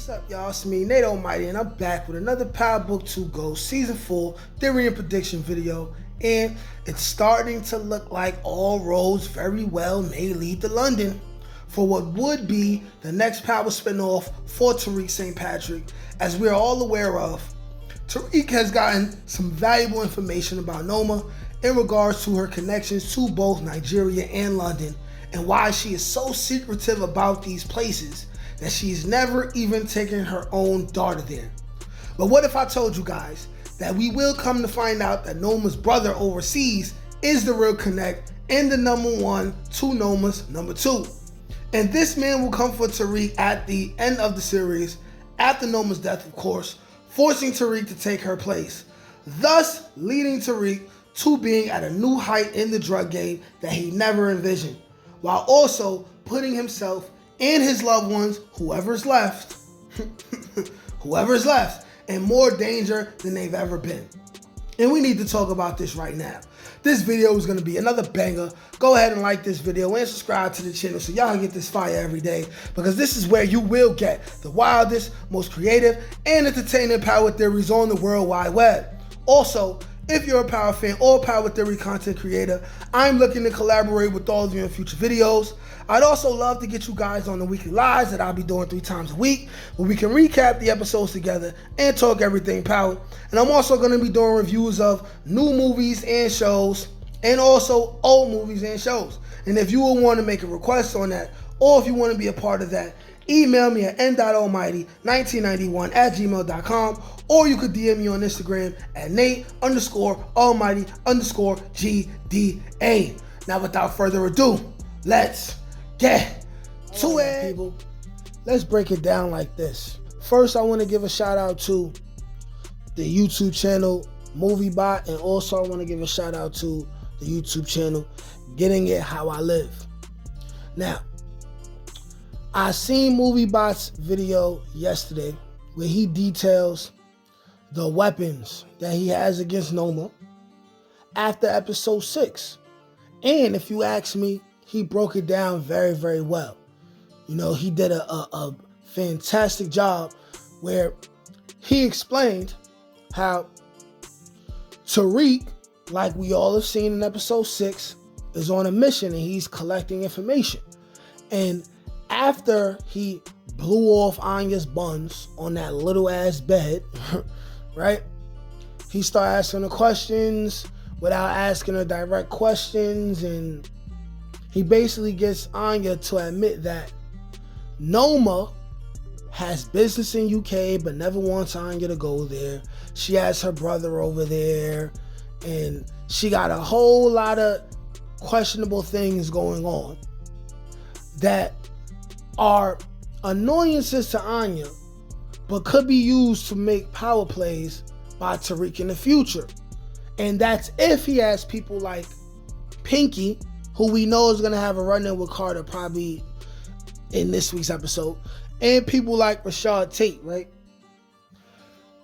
What's up, y'all? It's me, Nate Almighty, and I'm back with another Power Book 2 Go Season 4 Theory and Prediction video. And it's starting to look like all roads very well may lead to London for what would be the next Power spinoff for Tariq St. Patrick. As we're all aware of, Tariq has gotten some valuable information about Noma in regards to her connections to both Nigeria and London, and why she is so secretive about these places that she's never even taken her own daughter there. But what if I told you guys that we will come to find out that Noma's brother overseas is the real connect and the number one to Noma's number two? And this man will come for Tariq at the end of the series, after Noma's death of course, forcing Tariq to take her place, thus leading Tariq to being at a new height in the drug game that he never envisioned, while also putting himself and his loved ones, whoever's left, in more danger than they've ever been. And we need to talk about this right now. This video is going to be another banger. Go ahead and like this video and subscribe to the channel so y'all get this fire every day, because this is where you will get the wildest, most creative, and entertaining power theories on the World Wide Web. Also, if you're a power fan or power theory content creator, I'm looking to collaborate with all of you in future videos. I'd also love to get you guys on the weekly lives that I'll be doing 3 times a week, where we can recap the episodes together and talk everything power. And I'm also going to be doing reviews of new movies and shows, and also old movies and shows. And if you will want to make a request on that, or if you want to be a part of that, email me at n.almighty1991@gmail.com, or you could DM me on Instagram at Nate_Almighty_GDA. Now, without further ado, let's get to it. People, let's break it down like this. First, I want to give a shout out to the YouTube channel MovieBot, and also I want to give a shout out to the YouTube channel Getting It How I Live. Now, I seen MovieBot's video yesterday where he details the weapons that he has against Noma after episode 6. And if you ask me, he broke it down very, very well. You know, he did a fantastic job where he explained how Tariq, like we all have seen in episode 6, is on a mission and he's collecting information. And after he blew off Anya's buns on that little ass bed, right? He started asking her questions without asking her direct questions, and he basically gets Anya to admit that Noma has business in UK but never wants Anya to go there. She has her brother over there, and she got a whole lot of questionable things going on that are annoyances to Anya, but could be used to make power plays by Tariq in the future. And that's if he has people like Pinky, who we know is going to have a run-in with Carter probably in this week's episode, and people like Rashad Tate, right?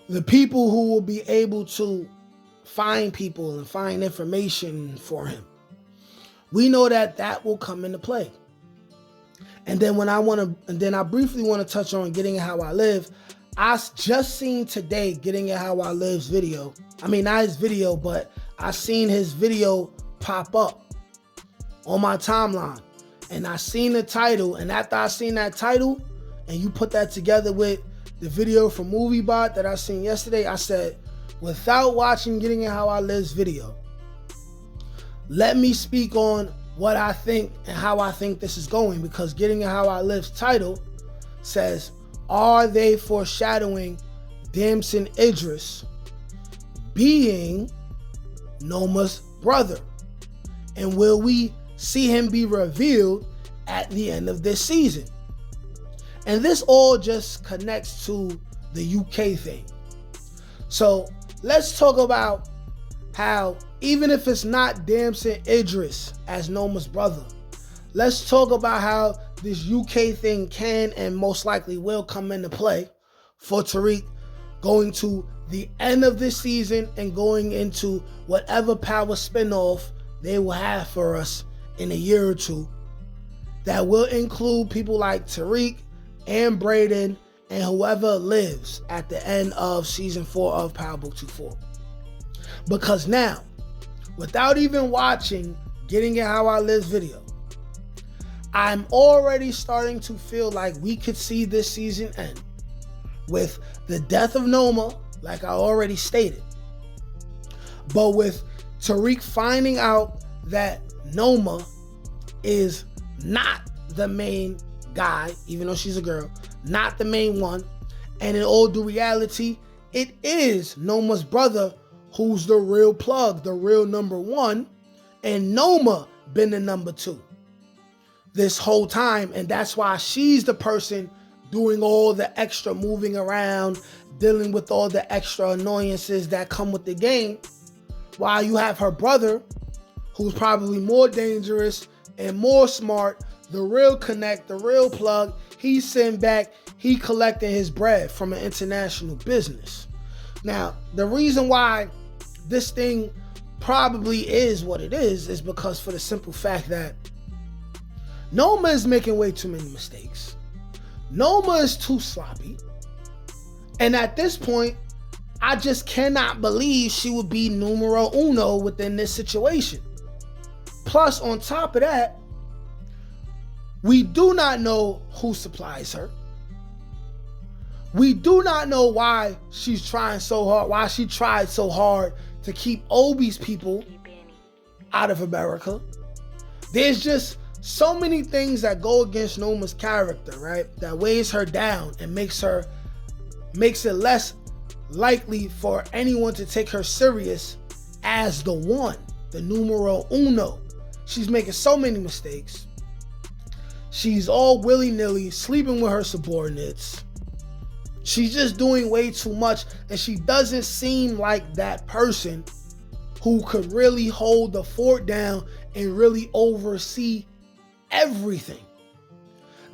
The people who will be able to find people and find information for him. We know that that will come into play. And then I briefly want to touch on Getting It How I Live. I just seen today Getting It How I Live's video. I mean, not his video, but I seen his video pop up on my timeline. And I seen the title. And after I seen that title, and you put that together with the video from MovieBot that I seen yesterday, I said, without watching Getting It How I Live's video, let me speak on what I think and how I think this is going, because Getting It How I Live's title says, are they foreshadowing Damson Idris being Noma's brother? And will we see him be revealed at the end of this season? And this all just connects to the UK thing. So let's talk about how, even if it's not Damson Idris as Noma's brother, let's talk about how this UK thing can and most likely will come into play for Tariq going to the end of this season and going into whatever power spinoff they will have for us in a year or two, that will include people like Tariq and Braden and whoever lives at the end of season 4 of Power Book 24. Because now, without even watching Getting It How I Live's video, I'm already starting to feel like we could see this season end with the death of Noma, like I already stated, but with Tariq finding out that Noma is not the main guy, even though she's a girl, not the main one, and in all due reality, it is Noma's brother who's the real plug, the real number one, and Noma been the number 2 this whole time, and that's why she's the person doing all the extra moving around, dealing with all the extra annoyances that come with the game, while you have her brother, who's probably more dangerous and more smart, the real connect, the real plug. He's sitting back, he collecting his bread from an international business. Now, the reason why this thing probably is what it is because for the simple fact that Noma is making way too many mistakes. Noma is too sloppy. And at this point, I just cannot believe she would be numero uno within this situation. Plus, on top of that, we do not know who supplies her. We do not know why she's trying so hard, why she tried so hard to keep Obi's people out of America. There's just so many things that go against Noma's character, right? That weighs her down and makes it less likely for anyone to take her serious as the one, the numero uno. She's making so many mistakes. She's all willy-nilly, sleeping with her subordinates. She's just doing way too much, and she doesn't seem like that person who could really hold the fort down and really oversee everything.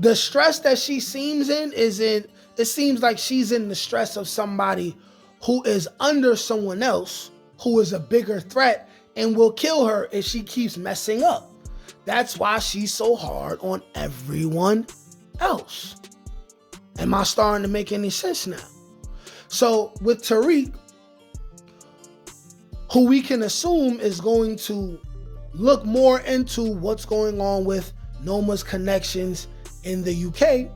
The stress that she seems in it seems like she's in the stress of somebody who is under someone else who is a bigger threat and will kill her if she keeps messing up. That's why she's so hard on everyone else. Am I starting to make any sense now? So with Tariq, who we can assume is going to look more into what's going on with Noma's connections in the UK,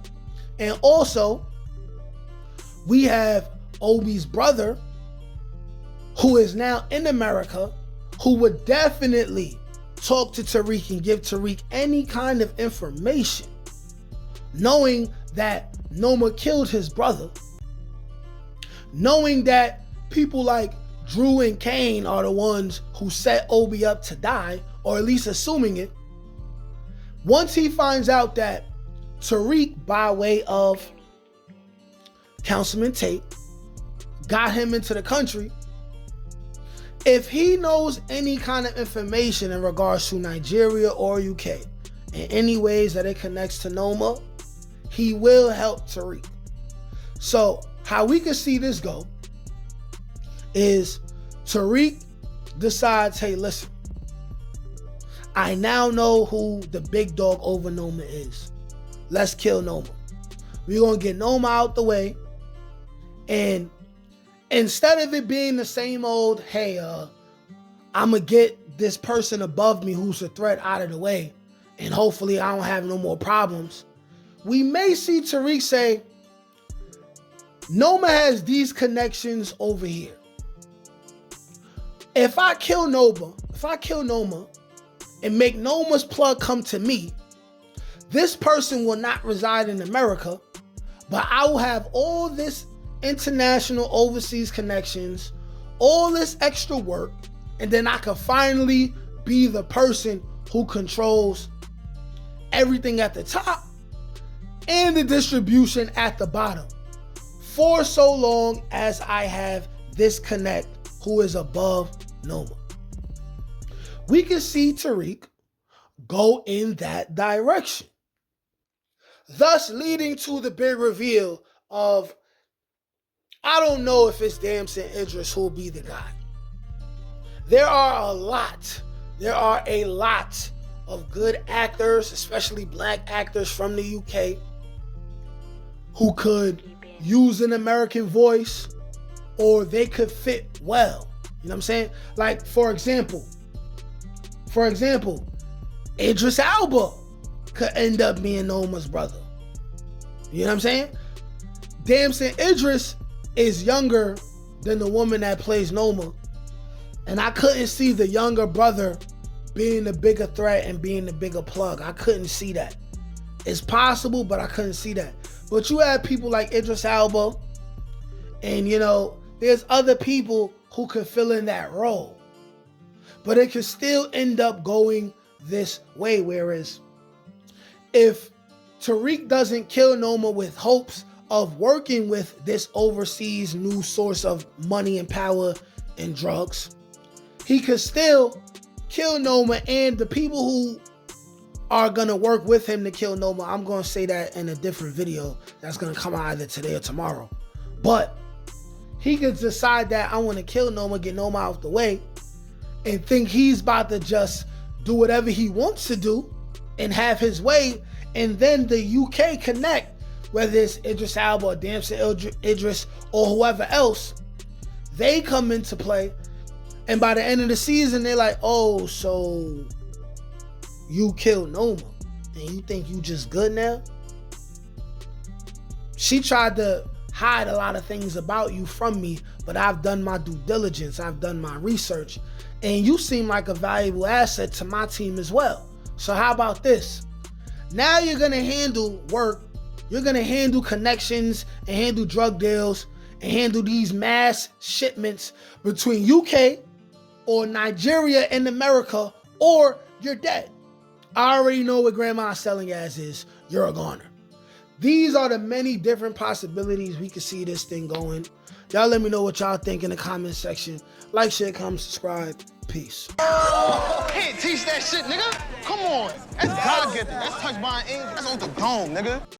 and also we have Obi's brother, who is now in America, who would definitely talk to Tariq and give Tariq any kind of information, knowing that Noma killed his brother, knowing that people like Drew and Kane are the ones who set Obi up to die, or at least assuming it. Once he finds out that Tariq, by way of Councilman Tate, got him into the country, if he knows any kind of information in regards to Nigeria or UK, in any ways that it connects to Noma, he will help Tariq. So how we can see this go is Tariq decides, hey, listen, I now know who the big dog over Noma is. Let's kill Noma. We're going to get Noma out the way. And instead of it being the same old, hey, I'm going to get this person above me who's a threat out of the way, and hopefully I don't have no more problems, we may see Tariq say, Noma has these connections over here. If I kill Noma and make Noma's plug come to me, this person will not reside in America, but I will have all this international overseas connections, all this extra work, and then I can finally be the person who controls everything at the top and the distribution at the bottom, for so long as I have this connect who is above Noma. We can see Tariq go in that direction, thus leading to the big reveal of, I don't know if it's Damson Idris who'll be the guy. There are a lot of good actors, especially black actors from the UK, who could use an American voice, or they could fit well. You know what I'm saying? Like, for example, Idris Elba could end up being Noma's brother. You know what I'm saying? Damson Idris is younger than the woman that plays Noma. And I couldn't see the younger brother being the bigger threat and being the bigger plug. I couldn't see that. It's possible, but I couldn't see that. But you have people like Idris Elba, and you know, there's other people who could fill in that role. But it could still end up going this way. Whereas if Tariq doesn't kill Noma with hopes of working with this overseas new source of money and power and drugs, he could still kill Noma, and the people who are gonna work with him to kill Noma, I'm gonna say that in a different video that's gonna come out either today or tomorrow. But he could decide that I want to kill Noma, get Noma out the way, and think he's about to just do whatever he wants to do and have his way, and then the UK connect, whether it's Idris Elba or Damson Idris or whoever else, they come into play, and by the end of the season, they're like, oh, so you killed Noma, and you think you just good now? She tried to hide a lot of things about you from me, but I've done my due diligence, I've done my research, and you seem like a valuable asset to my team as well. So how about this? Now you're gonna handle work, you're gonna handle connections and handle drug deals and handle these mass shipments between UK or Nigeria and America, or you're dead. I already know what grandma's selling as is, you're a goner. These are the many different possibilities we can see this thing going. Y'all let me know what y'all think in the comment section. Like, share, comment, subscribe. Peace. Can't teach that shit, nigga. Come on. That's God-gifted. That's touched by an angel. That's on the dome, nigga.